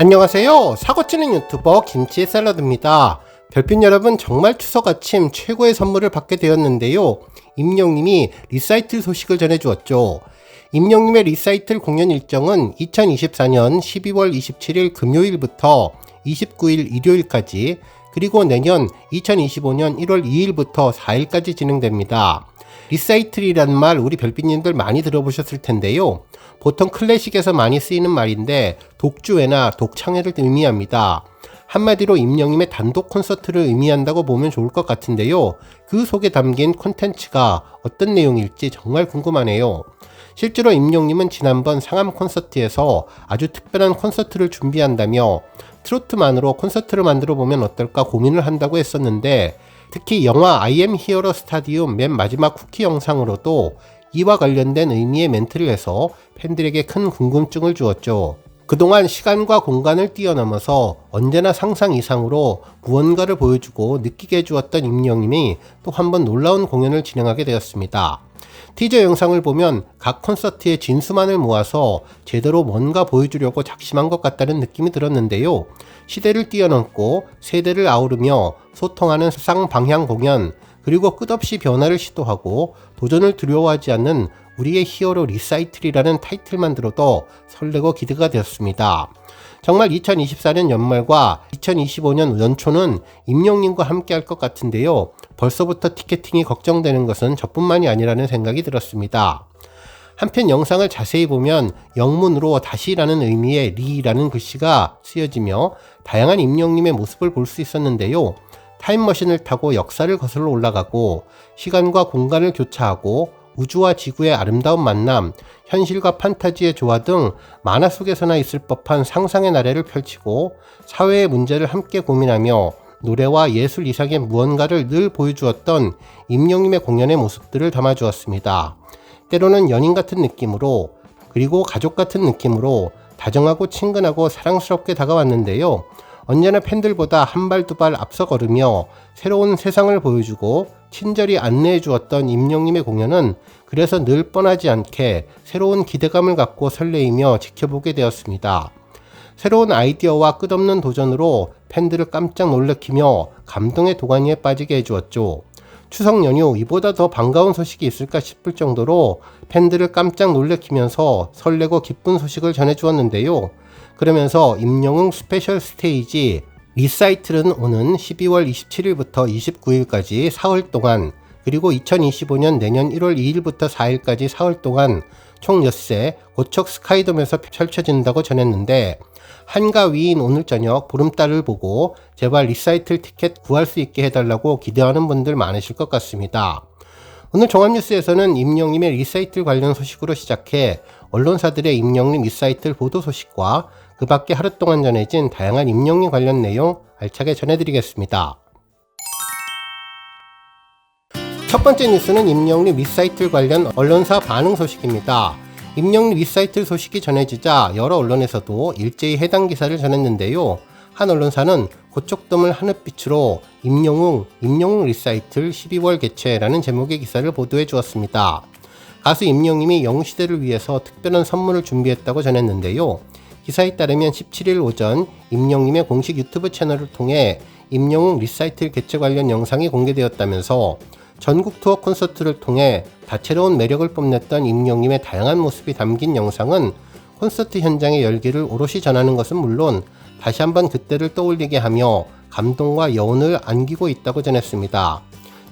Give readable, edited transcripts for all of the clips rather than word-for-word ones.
안녕하세요. 사고치는 유튜버 김치의 샐러드입니다. 별빛 여러분, 정말 추석 아침 최고의 선물을 받게 되었는데요. 임영님이 리사이틀 소식을 전해주었죠. 임영님의 리사이틀 공연 일정은 2024년 12월 27일 금요일부터 29일 일요일까지, 그리고 내년 2025년 1월 2일부터 4일까지 진행됩니다. 리사이틀이라는 말 우리 별빛님들 많이 들어보셨을 텐데요. 보통 클래식에서 많이 쓰이는 말인데 독주회나 독창회를 의미합니다. 한마디로 임영님의 단독 콘서트를 의미한다고 보면 좋을 것 같은데요. 그 속에 담긴 콘텐츠가 어떤 내용일지 정말 궁금하네요. 실제로 임영님은 지난번 상암 콘서트에서 아주 특별한 콘서트를 준비한다며 트로트만으로 콘서트를 만들어 보면 어떨까 고민을 한다고 했었는데, 특히 영화 I am hero 스타디움 맨 마지막 쿠키 영상으로도 이와 관련된 의미의 멘트를 해서 팬들에게 큰 궁금증을 주었죠. 그동안 시간과 공간을 뛰어넘어서 언제나 상상 이상으로 무언가를 보여주고 느끼게 해주었던 임영님이 또 한 번 놀라운 공연을 진행하게 되었습니다. 티저 영상을 보면 각 콘서트의 진수만을 모아서 제대로 뭔가 보여주려고 작심한 것 같다는 느낌이 들었는데요. 시대를 뛰어넘고 세대를 아우르며 소통하는 쌍방향 공연, 그리고 끝없이 변화를 시도하고 도전을 두려워하지 않는 우리의 히어로 리사이틀이라는 타이틀만 들어도 설레고 기대가 되었습니다. 정말 2024년 연말과 2025년 연초는 임영님과 함께 할 것 같은데요. 벌써부터 티켓팅이 걱정되는 것은 저뿐만이 아니라는 생각이 들었습니다. 한편 영상을 자세히 보면 영문으로 다시라는 의미의 리라는 글씨가 쓰여지며 다양한 임영님의 모습을 볼 수 있었는데요. 타임머신을 타고 역사를 거슬러 올라가고 시간과 공간을 교차하고 우주와 지구의 아름다운 만남, 현실과 판타지의 조화 등 만화 속에서나 있을 법한 상상의 나래를 펼치고 사회의 문제를 함께 고민하며 노래와 예술 이상의 무언가를 늘 보여주었던 임영님의 공연의 모습들을 담아주었습니다. 때로는 연인 같은 느낌으로, 그리고 가족 같은 느낌으로 다정하고 친근하고 사랑스럽게 다가왔는데요. 언제나 팬들보다 한 발 두 발 앞서 걸으며 새로운 세상을 보여주고 친절히 안내해 주었던 임영님의 공연은 그래서 늘 뻔하지 않게 새로운 기대감을 갖고 설레이며 지켜보게 되었습니다. 새로운 아이디어와 끝없는 도전으로 팬들을 깜짝 놀래키며 감동의 도가니에 빠지게 해주었죠. 추석 연휴 이보다 더 반가운 소식이 있을까 싶을 정도로 팬들을 깜짝 놀래키면서 설레고 기쁜 소식을 전해주었는데요. 그러면서 임영웅 스페셜 스테이지 리사이틀은 오는 12월 27일부터 29일까지 사흘 동안, 그리고 2025년 내년 1월 2일부터 4일까지 사흘 동안 총 엿새 고척 스카이돔에서 펼쳐진다고 전했는데, 한가위인 오늘 저녁 보름달을 보고 제발 리사이틀 티켓 구할 수 있게 해달라고 기대하는 분들 많으실 것 같습니다. 오늘 종합뉴스에서는 임영님의 리사이틀 관련 소식으로 시작해 언론사들의 임영님 리사이틀 보도 소식과 그 밖에 하루 동안 전해진 다양한 임영님 관련 내용 알차게 전해드리겠습니다. 첫 번째 뉴스는 임영님 리사이틀 관련 언론사 반응 소식입니다. 임영님 리사이틀 소식이 전해지자 여러 언론에서도 일제히 해당 기사를 전했는데요. 한 언론사는 고척돔을 하늘빛으로 임영웅 리사이틀 12월 개최라는 제목의 기사를 보도해 주었습니다. 가수 임영님이 영웅시대를 위해서 특별한 선물을 준비했다고 전했는데요. 기사에 따르면 17일 오전 임영님의 공식 유튜브 채널을 통해 임영웅 리사이틀 개최 관련 영상이 공개되었다면서 전국 투어 콘서트를 통해 다채로운 매력을 뽐냈던 임영님의 다양한 모습이 담긴 영상은 콘서트 현장의 열기를 오롯이 전하는 것은 물론 다시 한번 그때를 떠올리게 하며 감동과 여운을 안기고 있다고 전했습니다.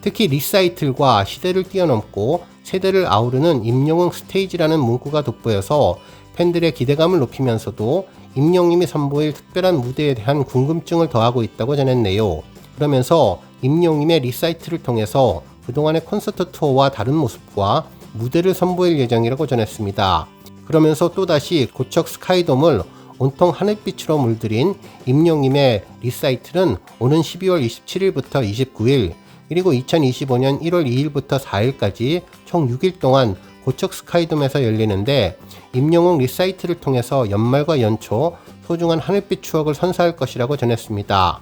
특히 리사이틀과 시대를 뛰어넘고 세대를 아우르는 임영웅 스테이지라는 문구가 돋보여서 팬들의 기대감을 높이면서도 임영님이 선보일 특별한 무대에 대한 궁금증을 더하고 있다고 전했네요. 그러면서 임영님의 리사이틀을 통해서 그동안의 콘서트 투어와 다른 모습과 무대를 선보일 예정이라고 전했습니다. 그러면서 또다시 고척 스카이돔을 온통 하늘빛으로 물들인 임영님의 리사이틀은 오는 12월 27일부터 29일, 그리고 2025년 1월 2일부터 4일까지 총 6일 동안 고척 스카이돔에서 열리는데, 임영웅 리사이틀을 통해서 연말과 연초 소중한 하늘빛 추억을 선사할 것이라고 전했습니다.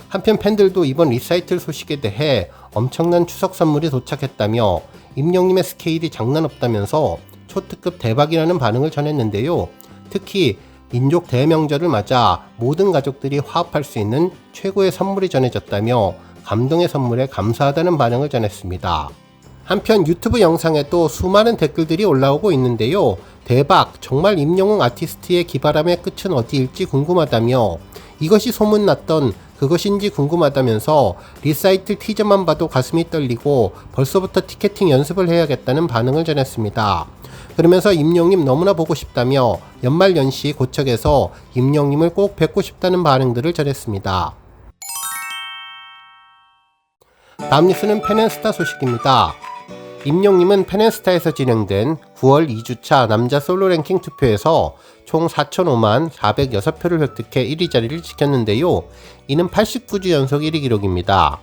한편 팬들도 이번 리사이틀 소식에 대해 엄청난 추석 선물이 도착했다며 임영님의 스케일이 장난 없다면서 초특급 대박이라는 반응을 전했는데요. 특히 민족 대명절을 맞아 모든 가족들이 화합할 수 있는 최고의 선물이 전해졌다며 감동의 선물에 감사하다는 반응을 전했습니다. 한편 유튜브 영상에도 수많은 댓글들이 올라오고 있는데요. 대박! 정말 임영웅 아티스트의 기바람의 끝은 어디일지 궁금하다며, 이것이 소문났던 그것인지 궁금하다면서 리사이틀 티저만 봐도 가슴이 떨리고 벌써부터 티켓팅 연습을 해야겠다는 반응을 전했습니다. 그러면서 임영웅님 너무나 보고 싶다며 연말연시 고척에서 임영웅님을 꼭 뵙고 싶다는 반응들을 전했습니다. 다음 뉴스는 펜앤스타 소식입니다. 임영웅님은 펜앤스타에서 진행된 9월 2주차 남자 솔로 랭킹 투표에서 총 4,005만 406표를 획득해 1위 자리를 지켰는데요. 이는 89주 연속 1위 기록입니다.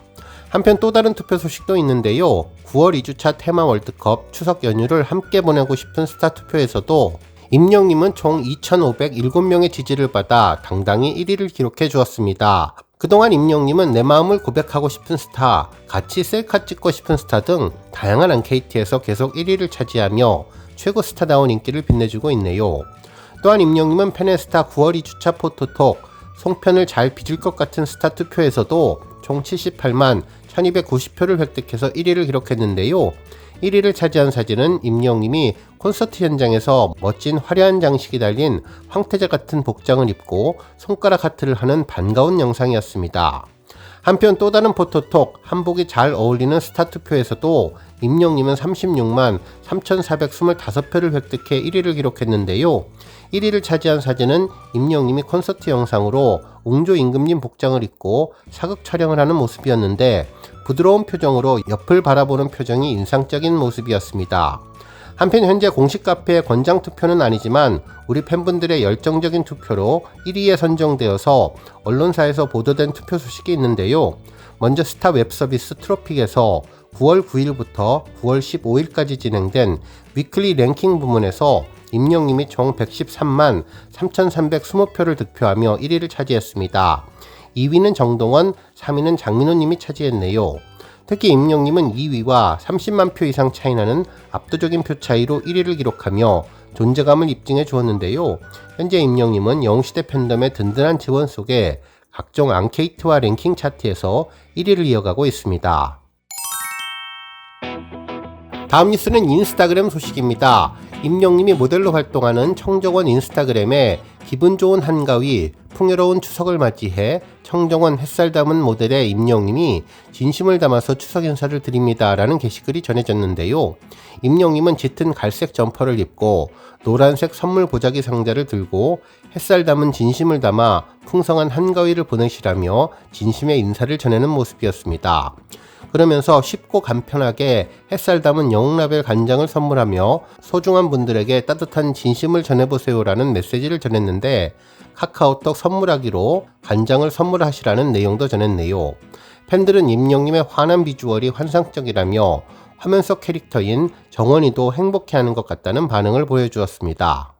한편 또 다른 투표 소식도 있는데요. 9월 2주차 테마 월드컵 추석 연휴를 함께 보내고 싶은 스타 투표에서도 임영웅님은 총 2,507명의 지지를 받아 당당히 1위를 기록해 주었습니다. 그동안 임영웅님은 내 마음을 고백하고 싶은 스타, 같이 셀카 찍고 싶은 스타 등 다양한 앙케이트에서 계속 1위를 차지하며 최고 스타다운 인기를 빛내주고 있네요. 또한 임영웅님은 펜앤스타 9월 2주차 포토톡, 송편을 잘 빚을 것 같은 스타 투표에서도 총 78만 1290표를 획득해서 1위를 기록했는데요. 1위를 차지한 사진은 임영웅님이 콘서트 현장에서 멋진 화려한 장식이 달린 황태자 같은 복장을 입고 손가락 하트를 하는 반가운 영상이었습니다. 한편 또 다른 포토톡 한복이 잘 어울리는 스타 투표에서도 임영웅님은 36만 3425표를 획득해 1위를 기록했는데요. 1위를 차지한 사진은 임영웅님이 콘서트 영상으로 웅조 임금님 복장을 입고 사극 촬영을 하는 모습이었는데 부드러운 표정으로 옆을 바라보는 표정이 인상적인 모습이었습니다. 한편 현재 공식 카페의 권장 투표는 아니지만 우리 팬분들의 열정적인 투표로 1위에 선정되어서 언론사에서 보도된 투표 소식이 있는데요. 먼저 스타 웹서비스 트로픽에서 9월 9일부터 9월 15일까지 진행된 위클리 랭킹 부문에서 임영웅님이 총 113만 3320표를 득표하며 1위를 차지했습니다. 2위는 정동원, 3위는 장민호님이 차지했네요. 특히 임영웅님은 2위와 30만 표 이상 차이나는 압도적인 표 차이로 1위를 기록하며 존재감을 입증해 주었는데요. 현재 임영웅님은 영웅시대 팬덤의 든든한 지원 속에 각종 앙케이트와 랭킹 차트에서 1위를 이어가고 있습니다. 다음 뉴스는 인스타그램 소식입니다. 임영웅님이 모델로 활동하는 청정원 인스타그램에 기분 좋은 한가위, 풍요로운 추석을 맞이해 청정원 햇살 담은 모델의 임영웅님이 진심을 담아서 추석 인사를 드립니다 라는 게시글이 전해졌는데요. 임영웅님은 짙은 갈색 점퍼를 입고 노란색 선물 보자기 상자를 들고 햇살 담은 진심을 담아 풍성한 한가위를 보내시라며 진심의 인사를 전하는 모습이었습니다. 그러면서 쉽고 간편하게 햇살 담은 영웅라벨 간장을 선물하며 소중한 분들에게 따뜻한 진심을 전해보세요라는 메시지를 전했는데 카카오톡 선물하기로 간장을 선물하시라는 내용도 전했네요. 팬들은 임영웅님의 환한 비주얼이 환상적이라며 화면 속 캐릭터인 정원이도 행복해하는 것 같다는 반응을 보여주었습니다.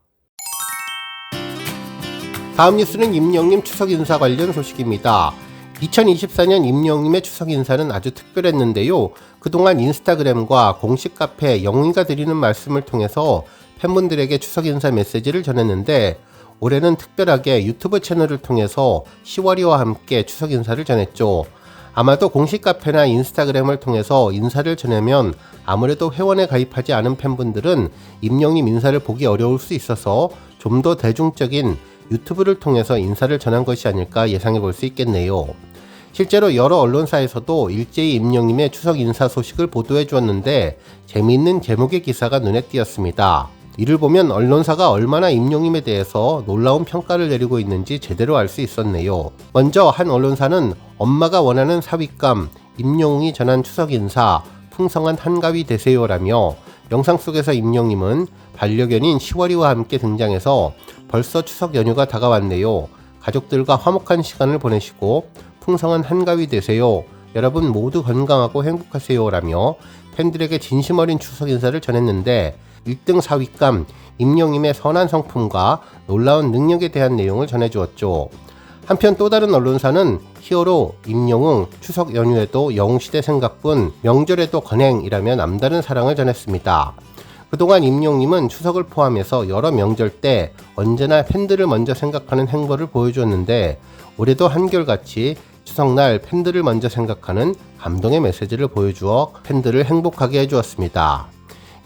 다음 뉴스는 임영웅님 추석 인사 관련 소식입니다. 2024년 임영웅님의 추석 인사는 아주 특별했는데요. 그동안 인스타그램과 공식 카페 영웅이가 드리는 말씀을 통해서 팬분들에게 추석 인사 메시지를 전했는데 올해는 특별하게 유튜브 채널을 통해서 시월이와 함께 추석 인사를 전했죠. 아마도 공식 카페나 인스타그램을 통해서 인사를 전하면 아무래도 회원에 가입하지 않은 팬분들은 임영웅님 인사를 보기 어려울 수 있어서 좀 더 대중적인 유튜브를 통해서 인사를 전한 것이 아닐까 예상해 볼 수 있겠네요. 실제로 여러 언론사에서도 일제히 임영웅님의 추석 인사 소식을 보도해 주었는데 재미있는 제목의 기사가 눈에 띄었습니다. 이를 보면 언론사가 얼마나 임영웅님에 대해서 놀라운 평가를 내리고 있는지 제대로 알 수 있었네요. 먼저 한 언론사는 엄마가 원하는 사윗감, 임영웅이 전한 추석 인사, 풍성한 한가위 되세요라며 영상 속에서 임영웅님은 반려견인 시월이와 함께 등장해서 벌써 추석 연휴가 다가왔네요. 가족들과 화목한 시간을 보내시고 풍성한 한가위 되세요. 여러분 모두 건강하고 행복하세요 라며 팬들에게 진심 어린 추석 인사를 전했는데 1등 사윗감 임영웅님의 선한 성품과 놀라운 능력에 대한 내용을 전해주었죠. 한편 또 다른 언론사는 히어로 임영웅 추석 연휴에도 영웅시대 생각뿐 명절에도 건행이라며 남다른 사랑을 전했습니다. 그동안 임영님은 추석을 포함해서 여러 명절 때 언제나 팬들을 먼저 생각하는 행보를 보여주었는데 올해도 한결같이 추석날 팬들을 먼저 생각하는 감동의 메시지를 보여주어 팬들을 행복하게 해주었습니다.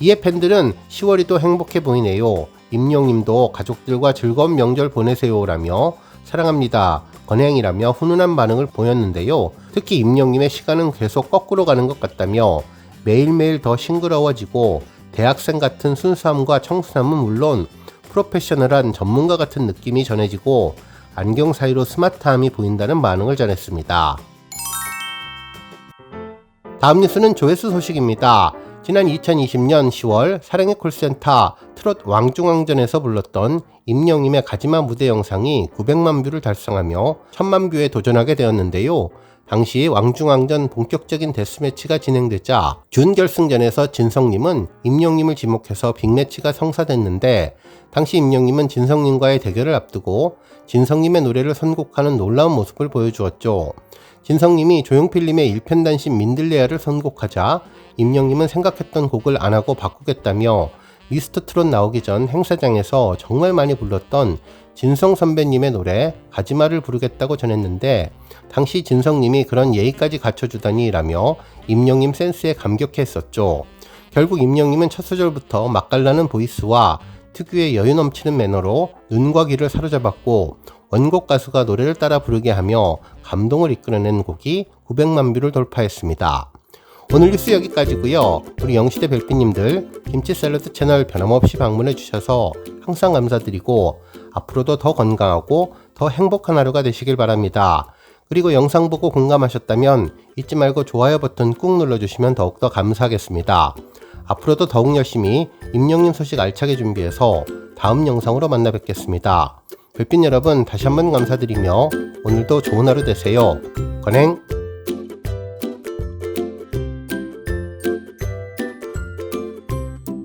이에 팬들은 10월이 또 행복해 보이네요. 임영님도 가족들과 즐거운 명절 보내세요라며 사랑합니다. 건행이라며 훈훈한 반응을 보였는데요. 특히 임영님의 시간은 계속 거꾸로 가는 것 같다며 매일매일 더 싱그러워지고 대학생 같은 순수함과 청순함은 물론 프로페셔널한 전문가 같은 느낌이 전해지고 안경 사이로 스마트함이 보인다는 반응을 전했습니다. 다음 뉴스는 조회수 소식입니다. 지난 2020년 10월 사랑의 콜센터 트롯 왕중왕전에서 불렀던 임영님의 가지마 무대 영상이 900만 뷰를 달성하며 1000만 뷰에 도전하게 되었는데요. 당시 왕중왕전 본격적인 데스매치가 진행되자 준결승전에서 진성님은 임영님을 지목해서 빅매치가 성사됐는데 당시 임영님은 진성님과의 대결을 앞두고 진성님의 노래를 선곡하는 놀라운 모습을 보여주었죠. 진성님이 조용필님의 일편단심 민들레아를 선곡하자 임영님은 생각했던 곡을 안하고 바꾸겠다며 미스터 트롯 나오기 전 행사장에서 정말 많이 불렀던 진성 선배님의 노래 가지마를 부르겠다고 전했는데 당시 진성님이 그런 예의까지 갖춰주다니 라며 임영님 센스에 감격했었죠. 결국 임영님은 첫 소절부터 맛깔나는 보이스와 특유의 여유 넘치는 매너로 눈과 귀를 사로잡았고 원곡 가수가 노래를 따라 부르게 하며 감동을 이끌어낸 곡이 900만 뷰를 돌파했습니다. 오늘 뉴스 여기까지고요. 우리 영시대 별빛님들 김치 샐러드 채널 변함없이 방문해 주셔서 항상 감사드리고 앞으로도 더 건강하고 더 행복한 하루가 되시길 바랍니다. 그리고 영상 보고 공감하셨다면 잊지 말고 좋아요 버튼 꾹 눌러주시면 더욱더 감사하겠습니다. 앞으로도 더욱 열심히 임영님 소식 알차게 준비해서 다음 영상으로 만나 뵙겠습니다. 별빛 여러분 다시 한번 감사드리며 오늘도 좋은 하루 되세요. 건행!